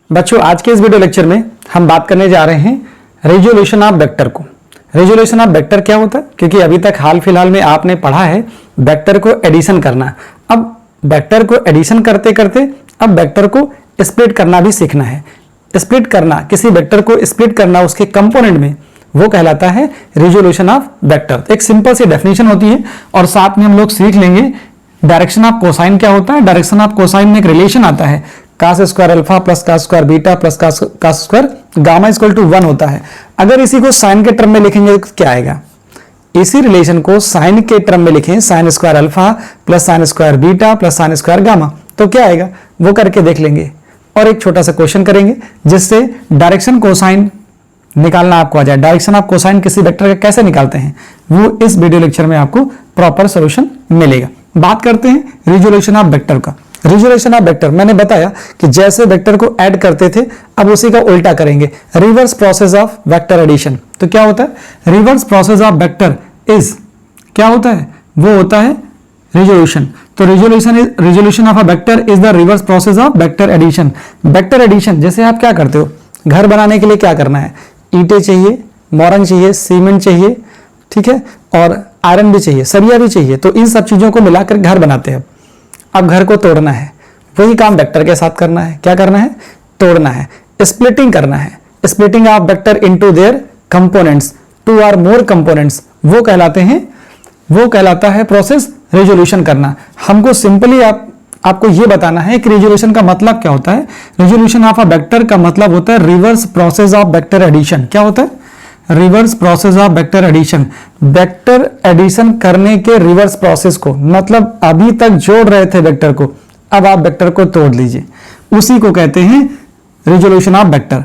बच्चों आज के इस वीडियो लेक्चर में हम बात करने जा रहे हैं रेजोल्यूशन ऑफ वेक्टर को। रेजोल्यूशन ऑफ वेक्टर क्या होता है, क्योंकि अभी तक हाल फिलहाल में आपने पढ़ा है वेक्टर को एडिशन करना। अब वेक्टर को एडिशन करते करते अब वेक्टर को स्प्लिट करना भी सीखना है। स्प्लिट करना, किसी वेक्टर को स्प्लिट करना उसके कंपोनेंट में, वो कहलाता है रेजोल्यूशन ऑफ वेक्टर। एक सिंपल सी डेफिनेशन होती है और साथ में हम लोग सीख लेंगे डायरेक्शन ऑफ कोसाइन क्या होता है। डायरेक्शन ऑफ कोसाइन में एक रिलेशन आता है, cos square alpha plus cos square beta plus cos square gamma equal to 1 होता है। अगर इसी को साइन के टर्म में लिखेंगे तो क्या आएगा, इसी रिलेशन को साइन के टर्म में लिखें, sign square alpha plus sine square beta plus sine square gamma, तो क्या आएगा वो करके देख लेंगे। और एक छोटा सा क्वेश्चन करेंगे जिससे डायरेक्शन कोसाइन निकालना आपको आ जाए। डायरेक्शन ऑफ कोसाइन किसी वेक्टर का कैसे निकालते हैं वो इस वीडियो लेक्चर में आपको प्रॉपर सॉल्यूशन मिलेगा। बात करते हैं रेजोल्यूशन ऑफ वेक्टर का। रेजोल्यूशन ऑफ वेक्टर मैंने बताया कि जैसे वेक्टर को ऐड करते थे अब उसी का उल्टा करेंगे, reverse process of vector addition. तो क्या होता है, reverse process of vector is क्या होता है, वो होता है रेजोल्यूशन। तो resolution of a vector is the reverse process of vector addition. Vector addition जैसे आप क्या करते हो, घर बनाने के लिए क्या करना है, ईंटें चाहिए, मोरंग चाहिए, सीमेंट चाहिए, ठीक है, और आयरन भी चाहिए, सरिया भी चाहिए। तो इन सब चीजों को मिलाकर घर बनाते हैं। अब घर को तोड़ना है, वही काम वेक्टर के साथ करना है। क्या करना है, तोड़ना है, स्प्लिटिंग करना है। Splitting of vector into their components, 2 और मोर कंपोनेंट्स, वो कहलाता है प्रोसेस रेजोल्यूशन करना। हमको सिंपली आपको ये बताना है कि रेजोल्यूशन का मतलब क्या होता है। रेजोल्यूशन ऑफ अ वेक्टर का मतलब होता है reverse process of vector addition. क्या होता है, reverse process of vector addition. Vector addition करने के रिवर्स प्रोसेस को, मतलब अभी तक जोड़ रहे थे वेक्टर को, अब आप वेक्टर को तोड़ लीजिए, उसी को कहते हैं रेजोल्यूशन ऑफ वेक्टर।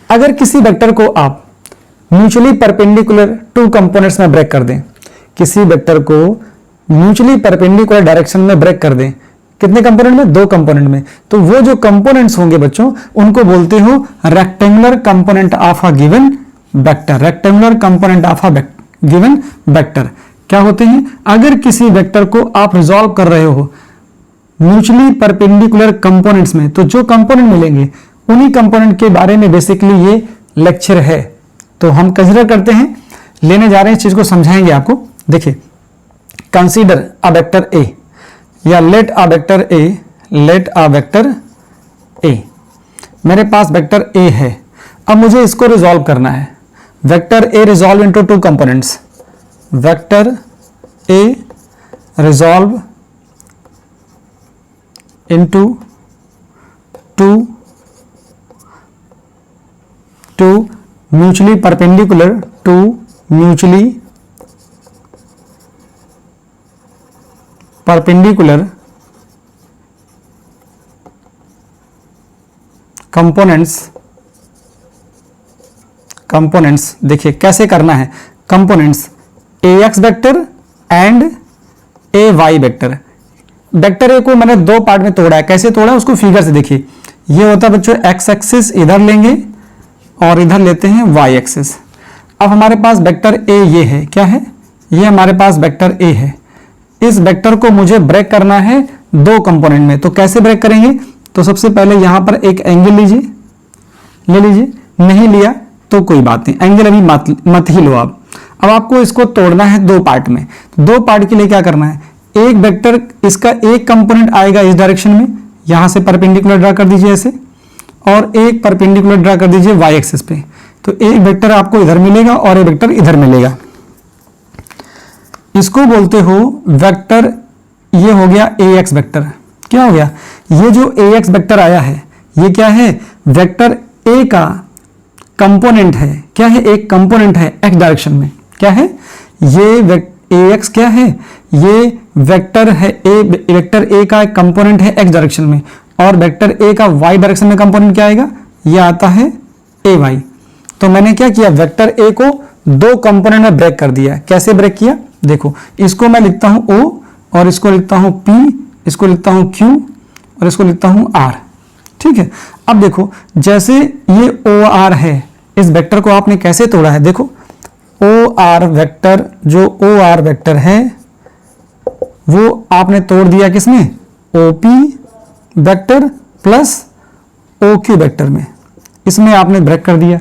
अगर किसी वेक्टर को आप म्यूचुअली परपेंडिकुलर 2 कंपोनेंट्स में ब्रेक कर दें, किसी वेक्टर को म्यूचुअली परपेंडिकुलर डायरेक्शन में ब्रेक कर दें, कितने कंपोनेंट में, 2 कंपोनेंट में, तो वो जो कंपोनेंट्स होंगे बच्चों उनको बोलते हो rectangular component of a given vector. Rectangular component of a given vector क्या होते हैं, अगर किसी वेक्टर को आप रिजॉल्व कर रहे हो म्यूचुअली परपेंडिकुलर कंपोनेंट्स में, तो जो कंपोनेंट मिलेंगे उन्हीं कंपोनेंट के बारे में बेसिकली ये लेक्चर है। तो हम कंसीडर करते हैं, लेने जा रहे हैं, इस चीज को समझाएंगे आपको। देखिए, कंसीडर अ वेक्टर ए या लेट अ वेक्टर ए, मेरे पास वेक्टर ए है। अब मुझे इसको रिजॉल्व करना है। Vector A resolve into 2 components, vector A resolve into two mutually perpendicular components. देखिए कैसे करना है, components ax vector and ay vector. Vector A को मैंने 2 पार्ट में तोड़ा है। कैसे तोड़ा है उसको फिगर से देखिए। ये होता है बच्चों x एक्सिस, इधर लेंगे और इधर लेते हैं y एक्सिस। अब हमारे पास वेक्टर ए ये है, क्या है, ये हमारे पास वेक्टर ए है। इस वेक्टर को मुझे ब्रेक करना है 2 कंपोनेंट में। तो कैसे ब्रेक करेंगे, तो सबसे पहले यहां पर एक एंगल ले लीजिए, नहीं लिया तो कोई बात नहीं, एंगल अभी मत ही लो आप। अब आपको इसको तोड़ना है 2 पार्ट में। 2 पार्ट के लिए क्या करना है, एक वेक्टर इसका एक कंपोनेंट आएगा इस डायरेक्शन में, यहां से परपेंडिकुलर ड्रा कर दीजिए ऐसे, और एक परपेंडिकुलर ड्रा कर दीजिए y एक्सिस पे। तो एक वेक्टर आपको इधर मिलेगा और एक वेक्टर इधर मिलेगा। इसको बोलते हो वेक्टर, ये हो गया ax वेक्टर। क्या हो गया, ये जो ax वेक्टर आया है ये क्या है, वेक्टर a का कंपोनेंट है। क्या है, एक कंपोनेंट है x डायरेक्शन में। क्या है, ये ax क्या है, ये वेक्टर है वेक्टर a का एक कंपोनेंट है x डायरेक्शन में, और वेक्टर a का y डायरेक्शन में कंपोनेंट क्या आएगा, ये आता है ay। तो मैंने क्या किया, वेक्टर a को 2 कंपोनेंट में ब्रेक कर दिया। कैसे ब्रेक किया, देखो, इसको मैं लिखता हूं o और इसको लिखता हूं p, इसको लिखता हूं q और इसको लिखता हूं r। ठीक है, अब देखो जैसे ये OR है, इस वेक्टर को आपने कैसे तोड़ा है, देखो OR वेक्टर, जो OR वेक्टर है वो आपने तोड़ दिया किसमें, OP vector plus OQ vector में। इसमें आपने ब्रेक कर दिया।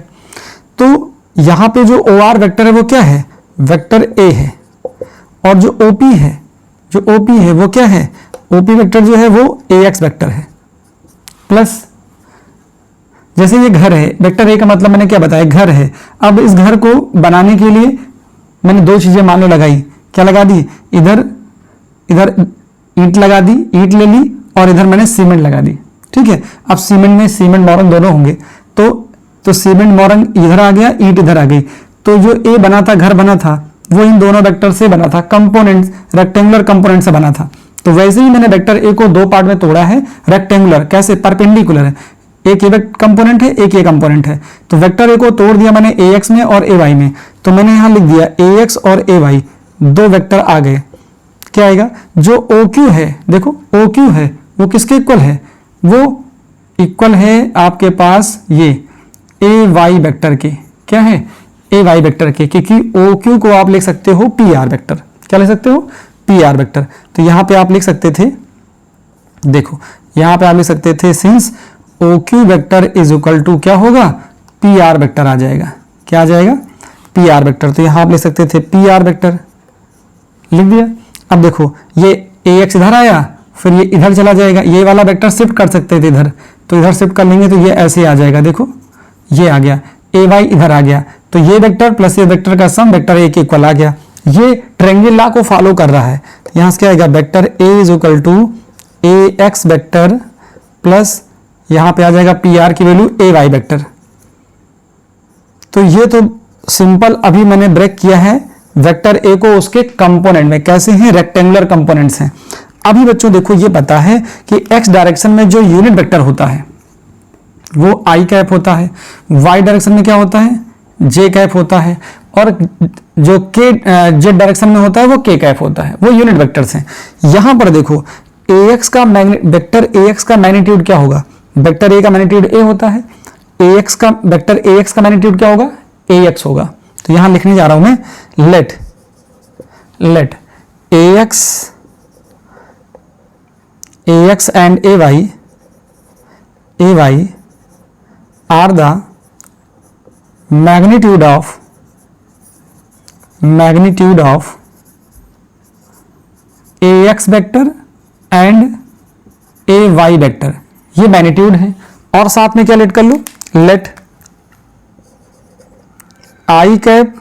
तो यहां पे जो OR वेक्टर है वो क्या है, वेक्टर A है, और जो OP है वो क्या है, OP वेक्टर जो है वो AX वेक्टर है, प्लस जैसे ये घर है, वेक्टर A का मतलब मैंने क्या बताया, घर है। अब इस घर को बनाने के लिए मैंने दो चीजें मान लो लगाई, क्या लगा दी, इधर ईंट लगा दी, ईंट ले ली, और इधर मैंने सीमेंट लगा दी। ठीक है, अब सीमेंट में सीमेंट मोरंग दोनों होंगे, तो सीमेंट मोरंग इधर आ गया, ईंट इधर आ गई। तो जो ए बना था, घर बना था, वो इन दोनों वेक्टर से बना था, कंपोनेंट्स रेक्टेंगुलर कंपोनेंट से बना था। तो वैसे ही मैंने वेक्टर ए को दो पार्ट में तोड़ा है, रेक्टेंगुलर, कैसे, परपेंडिकुलर है, एक ये कंपोनेंट है, एक ये कंपोनेंट है। तो वेक्टर ए को तोड़ दिया मैंने AX में और AY में, तो मैंने यहां लिख दिया AX और AY दो वेक्टर आ गए। क्या आएगा, जो OQ है, देखो OQ है वो किसके इक्वल है, वो इक्वल है आपके पास ये AY वेक्टर के, क्या है, AY वेक्टर के, क्योंकि OQ को आप लिख सकते हो PR वेक्टर, क्या लिख सकते हो, PR वेक्टर। तो यहां पे आप लिख सकते थे, देखो यहां पे आप लिख सकते थे, since OQ vector is equal to क्या होगा, PR वेक्टर आ जाएगा, क्या आ जाएगा, PR वेक्टर। तो यहां आप लिख सकते थे PR वेक्टर, लिख दिया। अब देखो ये AX इधर आया, फिर ये इधर चला जाएगा, ये वाला वेक्टर शिफ्ट कर सकते थे इधर, तो इधर शिफ्ट कर लेंगे तो ये ऐसे आ जाएगा, देखो ये आ गया, AY इधर आ गया, तो ये वेक्टर प्लस ये वेक्टर का सम वेक्टर A के इक्वल आ गया। ये ट्रायंगल लॉ को फॉलो कर रहा है। तो यहां से क्या आएगा, vector A is equal to AX vector plus यहां पे आ जाएगा PR की वैल्यू AY वेक्टर। तो ये तो सिंपल अभी मैंने ब्रेक किया है वेक्टर A को उसके कंपोनेंट में, कैसे हैं, रेक्टेंगुलर कंपोनेंट्स हैं। अभी बच्चों देखो ये पता है कि x डायरेक्शन में जो यूनिट वेक्टर होता है वो i कैप होता है, y डायरेक्शन में क्या होता है, j कैप होता है, और जो z डायरेक्शन में होता है वो k कैप होता है, वो यूनिट वेक्टर्स हैं। यहां पर देखो वेक्टर AX का मैग्नीट्यूड क्या होगा, वेक्टर A का मैग्नीट्यूड A होता है, वेक्टर AX का मैग्नीट्यूड क्या होगा, AX होगा। तो यहां लिखने जा रहा हूं मैं, let AX and AY are the magnitude of AX vector and AY vector, ये मैग्नीट्यूड है। और साथ में क्या लेट कर लो, let I cap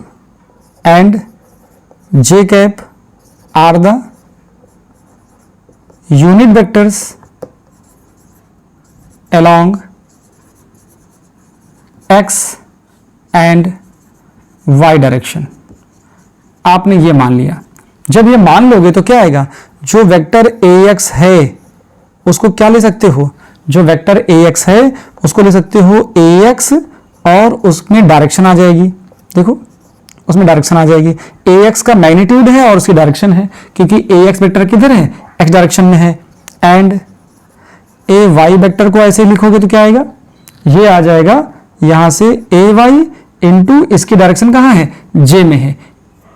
and J cap are the unit vectors along X and Y direction. आपने ये मान लिया, जब ये मान लोगे तो क्या आएगा, जो वेक्टर AX है उसको क्या ले सकते हो, जो वेक्टर AX है उसको ले सकते हो AX, और उसमें डायरेक्शन आ जाएगी, देखो उसमें डायरेक्शन आ जाएगी, AX का मैग्नीट्यूड है और उसकी डायरेक्शन है, क्योंकि AX वेक्टर किधर है, X डायरेक्शन में है। एंड AY वेक्टर को ऐसे लिखोगे तो क्या आएगा, ये आ जाएगा यहां से AY इंटू इसकी डायरेक्शन कहां है, J में है।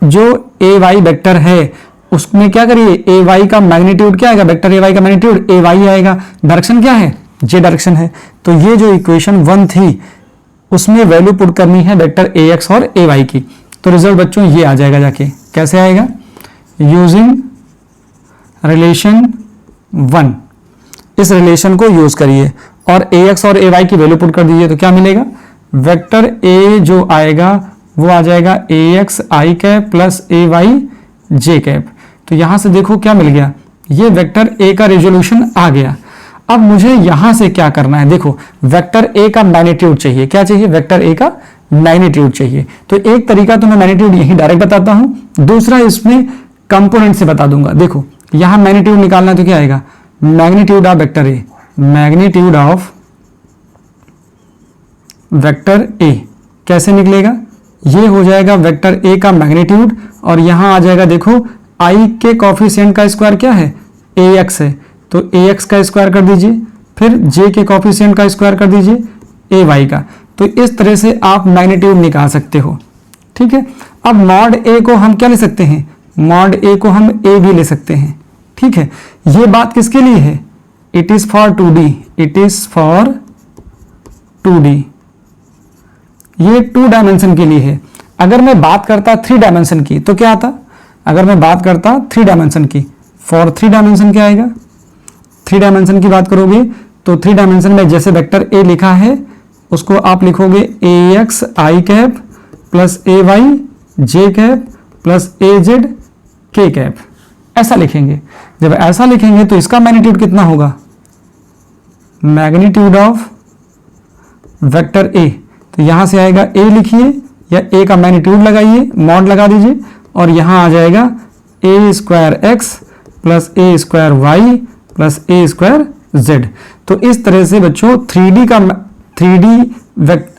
जो AY वेक्टर है उसमें क्या करिए, AY का मैग्नीट्यूड क्या आएगा, वेक्टर AY का मैग्नीट्यूड AY आएगा, डायरेक्शन क्या है, J डायरेक्शन है। तो ये जो इक्वेशन 1 थी उसमें वैल्यू पुट करनी है वेक्टर AX और AY की। तो रिजल्ट बच्चों ये आ जाएगा जाके, कैसे आएगा, यूजिंग रिलेशन 1, इस रिलेशन को यूज करिए और AX और AY की वैल्यू पुट कर दीजिए, तो क्या मिलेगा, वेक्टर A जो आएगा वो आ जाएगा AX I cap plus AY J cap. तो यहां से देखो क्या मिल गया, ये वेक्टर A का रेजोल्यूशन आ गया। अब मुझे यहां से क्या करना है, देखो वेक्टर A का मैग्नीट्यूड चाहिए, क्या चाहिए, वेक्टर A का मैग्नीट्यूड चाहिए। तो एक तरीका तो मैं मैग्नीट्यूड यही डायरेक्ट बताता हूं, दूसरा इसमें कंपोनेंट से बता दूंगा। देखो यहां मैग्नीट्यूड निकालना है तो क्या आएगा, magnitude of vector A, magnitude of vector A कैसे निकलेगा, ये हो जाएगा वेक्टर A का मैग्नीट्यूड, और यहां आ जाएगा देखो I के कॉफिशिएंट का स्क्वायर क्या है, AX है, तो AX का स्क्वायर कर दीजिए, फिर J के कॉफिशिएंट का स्क्वायर कर दीजिए AY का। तो इस तरह से आप मैग्नीट्यूड निकाल सकते हो, ठीक है। अब मॉड A को हम क्या ले सकते हैं, मॉड A को हम A भी ले सकते हैं, ठीक है। ये बात किसके लिए है, it is for 2D, it is for 2D, ये 2 डायमेंशन के लिए है। अगर मैं बात करता 3 डायमेंशन की तो क्या आता, अगर मैं बात करता 3 डायमेंशन की, फॉर 3 डायमेंशन क्या आएगा, 3 डायमेंशन की बात करोगे तो 3 डायमेंशन में जैसे वेक्टर ए लिखा है उसको आप लिखोगे ए एक्स आई कैप प्लस ए वाई जे कैप प्लस ए जेड के कैप, ऐसा लिखेंगे। जब ऐसा लिखेंगे तो इसका मैग्नीट्यूड कितना होगा, मैग्नीट्यूड ऑफ वेक्टर ए, तो यहां से आएगा ए लिखिए या ए का मैग्नीट्यूड लगाइए, मॉड लगा दीजिए और यहां आ जाएगा ए square x plus a square y plus a square Z. तो इस तरह से बच्चों 3D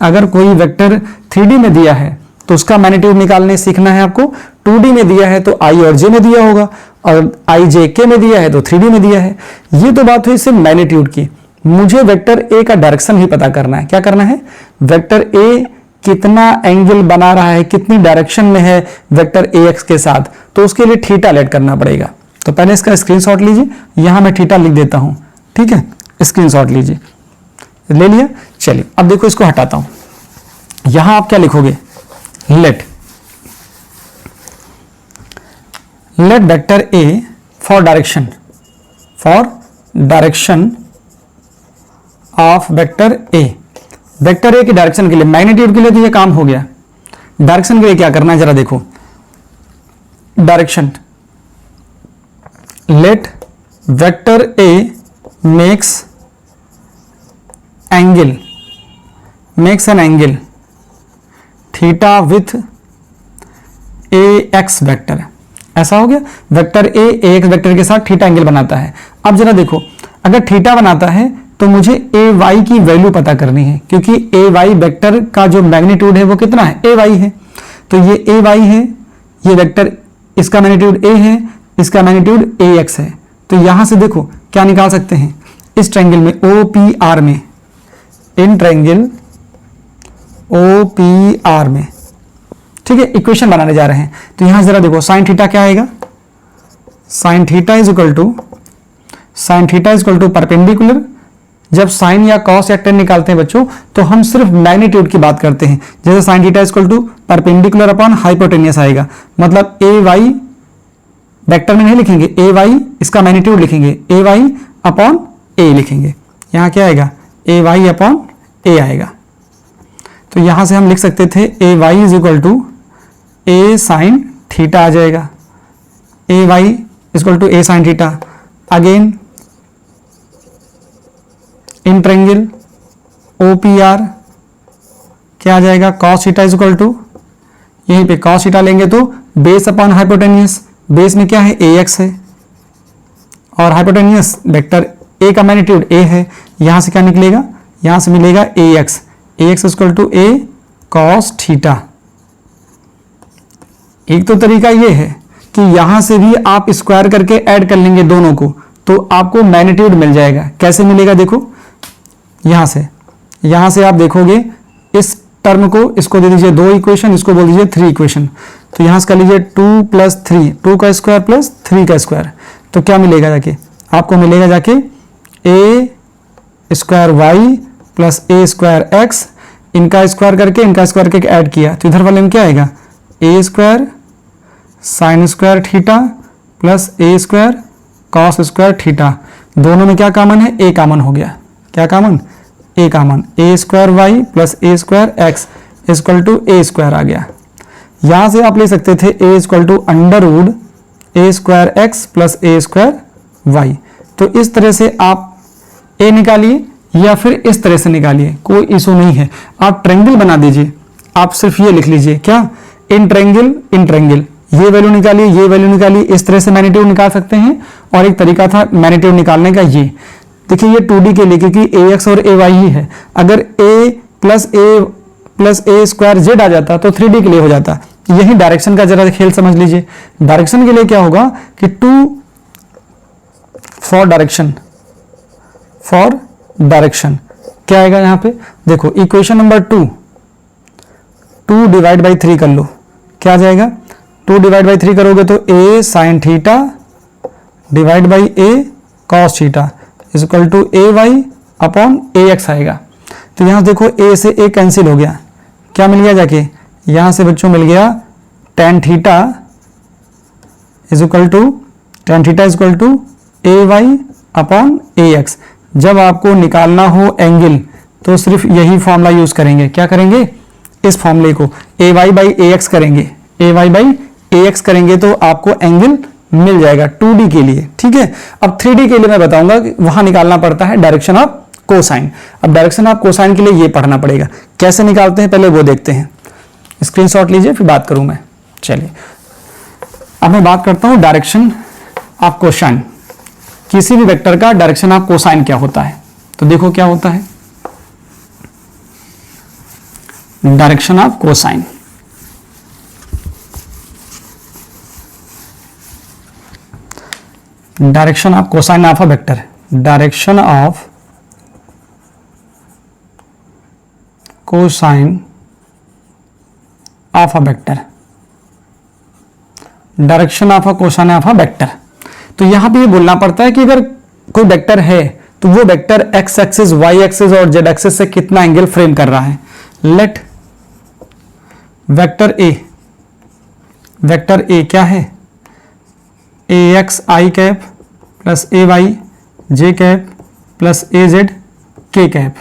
अगर कोई वेक्टर 3D में दिया है तो उसका मैग्नीट्यूड निकालने सीखना है आपको। 2D में दिया है तो आई और जे में दिया होगा और आई जे के में दिया है तो 3D में दिया है। ये तो बात हुई सिर्फ मैग्नीट्यूड की। मुझे वेक्टर ए का डायरेक्शन ही पता करना है। क्या करना है, वेक्टर ए कितना एंगल बना रहा है, कितनी डायरेक्शन में है वेक्टर ए एक्स के साथ, तो उसके लिए थीटा लेट करना पड़ेगा। तो पहले इसका स्क्रीनशॉट लीजिए, यहां मैं थीटा लिख देता हूं, ठीक है, स्क्रीनशॉट लीजिए, ले लिया। चलिए अब देखो इसको हटाता हूं। यहां आप क्या लिखोगे, let vector A for direction of vector A. Vector A की डायरेक्शन के लिए, मैग्नीट्यूड के लिए तो ये काम हो गया, डायरेक्शन के लिए क्या करना है जरा देखो। Direction, let vector A makes an angle theta with A X vector, ऐसा हो गया। वेक्टर ए एक्स वेक्टर के साथ थीटा एंगल बनाता है। अब जरा देखो, अगर थीटा बनाता है तो मुझे ए वाई की वैल्यू पता करनी है, क्योंकि ए वाई वेक्टर का जो मैग्नीट्यूड है वो कितना है, ए वाई है। तो ये ए वाई है, ये वेक्टर, इसका मैग्नीट्यूड ए है, इसका मैग्नीट्यूड ए एक्स है। तो यहां से देखो क्या निकाल सकते हैं, इस ट्रायंगल में ओ पी आर में, in triangle O P R में, ठीक है, इक्वेशन बनाने जा रहे हैं। तो यहां जरा देखो साइन थीटा क्या आएगा, sine theta is equal to perpendicular. जब साइन या कॉस या टेन निकालते हैं बच्चों तो हम सिर्फ मैग्नीट्यूड की बात करते हैं। जैसे sine theta is equal to perpendicular upon hypotenuse आएगा, मतलब ए वाई वेक्टर में नहीं लिखेंगे, ए वाई इसका मैग्नीट्यूड लिखेंगे, ए वाई अपॉन ए लिखेंगे। यहां क्या आएगा, ए वाई अपॉन ए आएगा। तो यहां से हम लिख सकते थे A Y is equal to A sine theta आ जाएगा, A Y is equal to A sine theta. Again in triangle O P R क्या आ जाएगा, cos theta is equal to, यहीं पे कॉस थीटा लेंगे तो बेस अपॉन हाइपोटेनियस, बेस में क्या है ए एक्स है और हाइपोटेनियस वेक्टर ए का मैग्नीट्यूड ए है। यहां से क्या निकलेगा, यहां से मिलेगा A X equal to A cos theta. एक तो तरीका ये है कि यहां से भी आप स्क्वायर करके ऐड कर लेंगे दोनों को, तो आपको मैग्नीट्यूड मिल जाएगा। कैसे मिलेगा देखो, यहां से आप देखोगे इस टर्म को, इसको दे दीजिए 2 इक्वेशन, इसको बोल दीजिए 3 इक्वेशन। तो यहां से कर लीजिए 2 + 3, 2 का स्क्वायर प्लस 3 का स्क्वायर। तो क्या मिलेगा जाके, आपको मिलेगा जाके a square y plus a square x, इनका स्क्वायर करके ऐड किया तो इधर वाले में क्या आएगा, a square sine square theta plus a square cos square theta. दोनों में क्या कॉमन है, ए कॉमन हो गया। क्या common, a common, a square y plus a square x equal to a square आ गया। यहां से आप ले सकते थे a equal to under root a square x plus a square y. तो इस तरह से आप ए निकालिए या फिर इस तरह से निकालिए, कोई इशू नहीं है। आप ट्रायंगल बना दीजिए, आप सिर्फ ये लिख लीजिए क्या, इन ट्रायंगल ये वैल्यू निकालिए, ये वैल्यू निकालिए, इस तरह से मैग्नीट्यूड निकाल सकते हैं। और एक तरीका था मैग्नीट्यूड निकालने का, ये देखिए ये 2D के लिए, क्योंकि ए एक्स और ए वाई ही है। अगर ए प्लस ए स्क्वायर जेड आ जाता तो 3D के लिए हो जाता। यही डायरेक्शन का जरा खेल समझ लीजिए। डायरेक्शन के लिए क्या होगा कि 2 फॉर डायरेक्शन क्या आएगा यहां पे देखो, इक्वेशन नंबर 2 डिवाइड बाई 3 कर लो, क्या आ जाएगा, 2 डिवाइड बाई 3 करोगे तो a sine theta divide by a cos theta is equal to A Y upon A x आएगा। तो यहां देखो ए से ए कैंसिल हो गया, क्या मिल गया जाके, यहां से बच्चों मिल गया tan theta is equal to A Y upon A X. जब आपको निकालना हो एंगल तो सिर्फ यही फॉर्मूला यूज करेंगे। क्या करेंगे, इस फॉर्मूले को ए वाई बाई ए एक्स करेंगे, ए वाई बाई ए एक्स करेंगे तो आपको एंगल मिल जाएगा 2D के लिए। ठीक है, अब 3D के लिए मैं बताऊंगा कि वहां निकालना पड़ता है डायरेक्शन ऑफ कोसाइन। अब डायरेक्शन ऑफ कोसाइन के लिए ये पढ़ना पड़ेगा, कैसे निकालते हैं पहले वो देखते हैं। स्क्रीनशॉट लीजिए फिर बात करूं मैं। चलिए अब मैं बात करता हूं डायरेक्शन ऑफ कोसाइन। किसी भी वेक्टर का डायरेक्शन ऑफ कोसाइन क्या होता है, तो देखो क्या होता है direction of cosine. Direction of cosine of a vector, direction of cosine of a vector, direction of a cosine of a vector. तो यहां पे ये बोलना पड़ता है कि अगर कोई वेक्टर है तो वो vector X axis, Y axis और जेड एक्सिस से कितना एंगल फ्रेम कर रहा है। लेट वेक्टर ए क्या है, ए एक्स आई कैप प्लस ए वाई जे कैप प्लस ए जेड के cap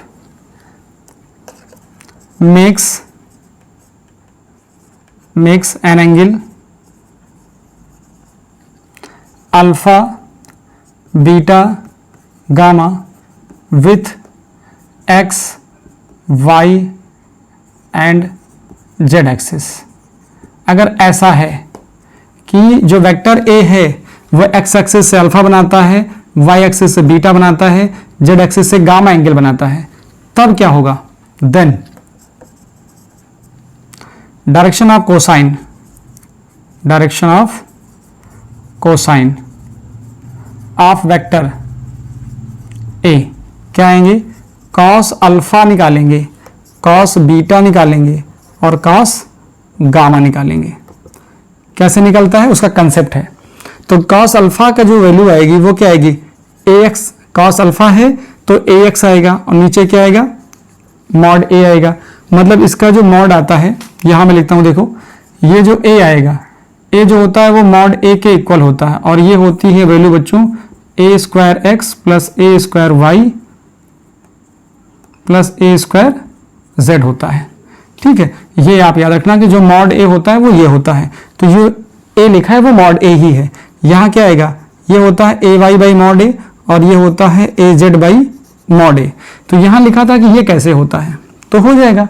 makes an angle alpha beta gamma with x y and z axis। अगर ऐसा है कि जो वेक्टर ए है वह x एक्सिस से अल्फा बनाता है, y एक्सिस से बीटा बनाता है, z एक्सिस से गामा एंगल बनाता है, तब क्या होगा, then direction of cosine, direction of cosine of vector A क्या आएंगे, कॉस अल्फा निकालेंगे, कॉस बीटा निकालेंगे और कॉस गामा निकालेंगे। कैसे निकलता है उसका कंसेप्ट है। तो कॉस अल्फा का जो वैल्यू आएगी वो क्या आएगी, ए एक्स, कॉस अल्फा है तो ए एक्स आएगा और नीचे क्या आएगा, मॉड ए आएगा। मतलब इसका जो मॉड आता है यहां मैं लिखता हूं, देखो ये जो ए आएगा, ए जो होता है वो मॉड ए के इक्वल होता है और ये होती है वैल्यू बच्चों ए square x plus a square y plus a square Z होता है। ठीक है, ये आप याद रखना कि जो मॉड ए होता है वो ये होता है। तो जो ए लिखा है वो मॉड ए ही है। यहाँ क्या आएगा, ये होता है ए वाई बाई मॉड ए और ये होता है ए जेड बाई मॉड ए। तो यहाँ लिखा था कि ये कैसे होता है, तो हो जाएगा,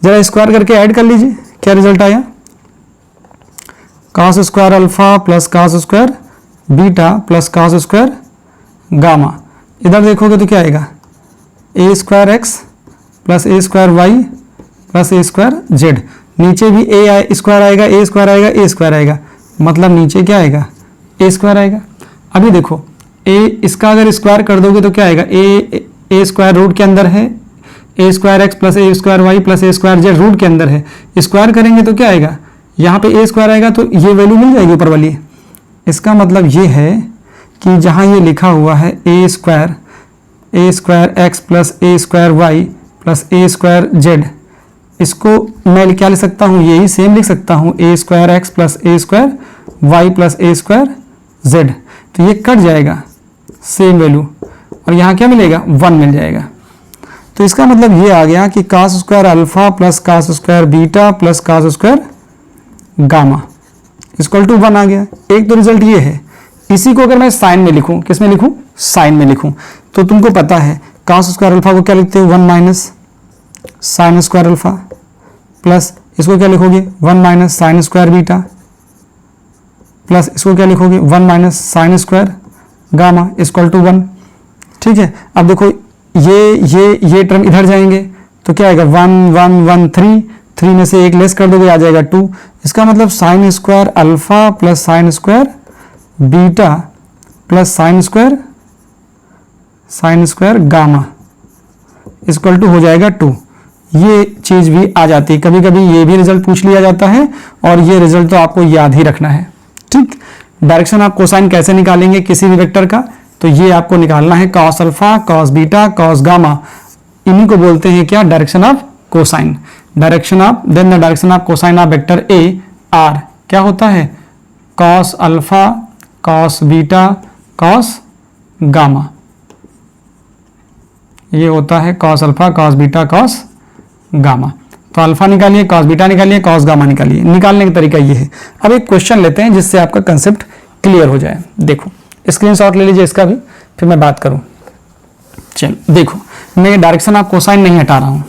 जरा स्क्वायर करके ऐड कर लीजिए, क्या रिजल्ट आया, cos square alpha plus cos square beta plus cos square gamma. इधर देखोगे तो क्या आएगा, a square x plus a square y plus a square Z. नीचे भी ए स्क्वायर आएगा, ए स्क्वायर आएगा, ए स्क्वायर आएगा, मतलब नीचे क्या आएगा, ए स्क्वायर आएगा। अभी देखो ए इसका अगर स्क्वायर कर दोगे तो क्या आएगा, ए स्क्वायर रूट के अंदर है, ए square x plus a square y plus a square Z root के अंदर है। स्क्वायर करेंगे तो क्या आएगा, यहाँ पे ए स्क्वायर आएगा तो ये वैल्यू मिल जाएगी ऊपर वाली। इसका मतलब ये है कि जहाँ ये लिखा हुआ है ए square x plus a square y plus a square Z, इसको मैं क्या लिख सकता हूँ, यही सेम लिख सकता हूँ, ए square x plus a square y plus a square Z. तो ये कट जाएगा सेम वैल्यू और यहाँ क्या मिलेगा, 1 मिल जाएगा। तो इसका मतलब ये आ गया कि cos square alpha plus cos square beta plus cos square gamma equal to 1 आ गया। एक तो रिजल्ट ये है। इसी को अगर मैं साइन में लिखूं, किस में लिखूं, साइन में लिखूं, तो तुमको पता है cos स्क्वायर अल्फा को क्या लिखते हो, 1 minus sine square alpha plus इसको क्या लिखोगे, 1 minus sine square beta plus इसको क्या लिखोगे, 1 minus sine square gamma equal to 1। ठीक है, अब देखो ये टर्म इधर जाएंगे तो क्या आएगा, 1 1 1 3 में से एक लेस कर दोगे आ जाएगा 2। इसका मतलब sine square alpha plus sine square beta plus sine square gamma equal to हो जाएगा 2। ये चीज भी आ जाती है, कभी कभी ये भी रिजल्ट पूछ लिया जाता है और ये रिजल्ट तो आपको याद ही रखना है। ठीक, डायरेक्शन ऑफ कोसाइन कैसे निकालेंगे किसी भी वेक्टर का, तो ये आपको निकालना है cos alpha, cos beta, cos gamma, इन्हीं को बोलते हैं क्या, direction of cosine, direction of, then the direction of cosine of vector A are क्या होता है, cos alpha, cos beta, cos gamma. ये होता है cos alpha, cos beta, cos gamma. तो अल्फा निकालिए, कॉस बीटा निकालिए, कॉस गामा निकालिए। निकालने का तरीका ये है। अब एक क्वेश्चन लेते हैं जिससे आपका कंसेप्ट क्लियर हो जाए। देखो स्क्रीनशॉट ले लीजिए इसका भी, फिर मैं बात करूं। चलो देखो, मैं डायरेक्शन ऑफ कोसाइन नहीं हटा रहा हूं,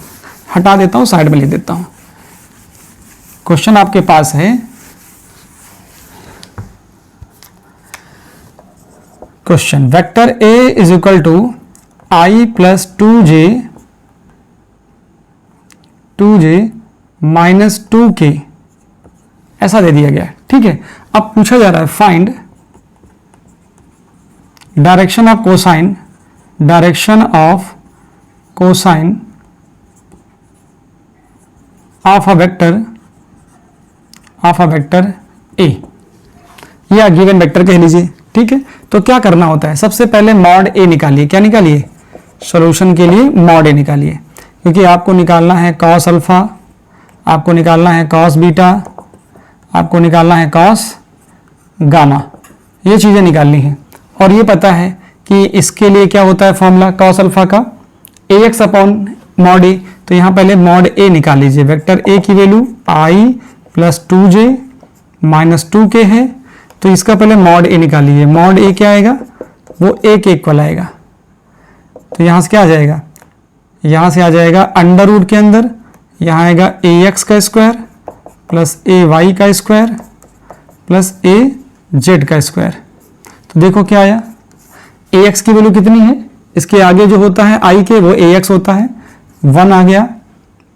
हटा देता हूं, साइड में लिख देता हूं। क्वेश्चन आपके पास है, question vector A is equal to I plus 2j minus 2k ऐसा दे दिया गया है, ठीक है। अब पूछा जा रहा है find direction of cosine, direction of cosine of a vector ए, या गिवन वेक्टर कह लीजिए, ठीक है। तो क्या करना होता है, सबसे पहले मॉड ए निकालिए। क्या निकालिए, सॉल्यूशन के लिए मॉड ए निकालिए, क्योंकि आपको निकालना है कॉस अल्फा, आपको निकालना है कॉस बीटा, आपको निकालना है कॉस गामा, ये चीज़ें निकालनी है। और ये पता है कि इसके लिए क्या होता है फॉर्मूला कॉस अल्फा का, ax अपॉन मॉड ए। तो यहाँ पहले मॉड ए निकाल लीजिए। वेक्टर ए की वैल्यू आई प्लस 2j माइनस 2k है, तो इसका पहले मॉड ए निकाल लीजिए। मॉड ए क्या आएगा, वो ए के इक्वल आएगा। तो यहाँ से क्या आ जाएगा, यहाँ से आ जाएगा अंडर रूट के अंदर, यहाँ आएगा ax का स्क्वायर प्लस ay का स्क्वायर प्लस az का स्क्वायर। तो देखो क्या आया, ax की वैल्यू कितनी है, इसके आगे जो होता है i के वो ax होता है, 1 आ गया,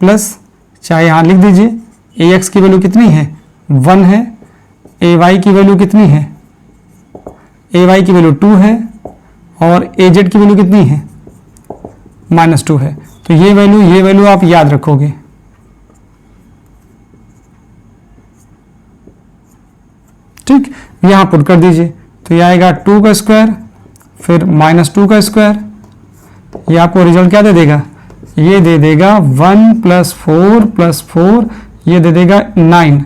प्लस चाहे यहाँ लिख दीजिए ax की वैल्यू कितनी है 1 है, ay की वैल्यू कितनी है, ay की वैल्यू 2 है, और az की वैल्यू कितनी है -2 है। तो ये वैल्यू आप याद रखोगे, ठीक। यहां पुट कर दीजिए, तो ये आएगा 2 का स्क्वायर फिर -2 का स्क्वायर। ये आपको रिजल्ट क्या दे देगा, ये दे देगा 1 + 4 + 4, ये दे देगा 9।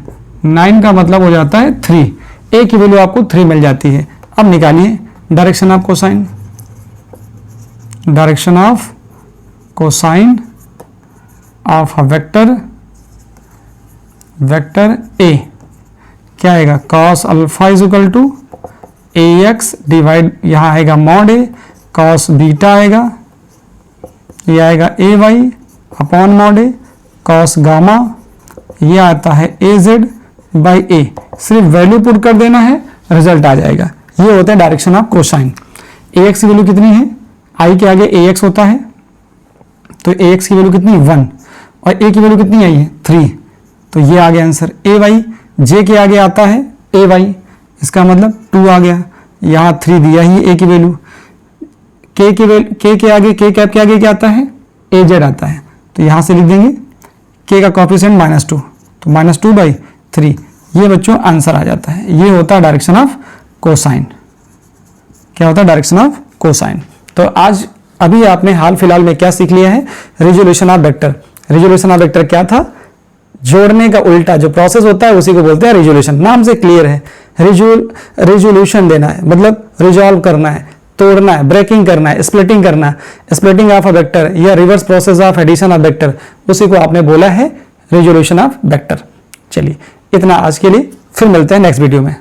9 का मतलब हो जाता है 3। ए की वैल्यू आपको 3 मिल जाती है। अब निकालिए direction of cosine, direction of cosine of a vector A क्या आएगा, cos alpha is equal to ax divide, यहाँ आएगा मॉड ए, कॉस बीटा आएगा, ये आएगा ay अपॉन मॉड ए, कॉस गामा, ये आता है az बाई ए। सिर्फ वैल्यू पुट कर देना है, रिजल्ट आ जाएगा। ये होता है डायरेक्शन ऑफ कोसाइन। ax की वैल्यू कितनी है, i के आगे ax होता है, तो ax की वैल्यू कितनी 1, और a की वैल्यू कितनी आई है 3, तो ये आ गया आंसर। ay j के आगे आता है ay, इसका मतलब 2 आ गया, यहाँ 3 दिया ही a की वैल्यू, k के आगे k कैप के आगे क्या आता है az आता है, तो यहाँ से लिख देंगे k का कॉफिशिएंट -2, तो -2/3। ये बच्चों आंसर आ जाता है। ये होता है डायरेक्शन ऑफ कोसाइन। क्या होता है डायरेक्शन ऑफ कोसाइन। तो आज अभी आपने हाल फिलहाल में क्या सीख लिया है, resolution of vector. Resolution of vector क्या था, जोड़ने का उल्टा जो प्रोसेस होता है उसी को बोलते हैं रिजोल्यूशन। नाम से क्लियर है, रिजोल्यूशन देना है मतलब रिजॉल्व करना है, तोड़ना है, ब्रेकिंग करना है, स्प्लिटिंग करना है, स्प्लिटिंग ऑफ अ वेक्टर या reverse process of addition of vector, उसी को आपने बोला है रिजोल्यूशन ऑफ वेक्टर। चलिए इतना आज के लिए, फिर मिलते हैं नेक्स्ट वीडियो में।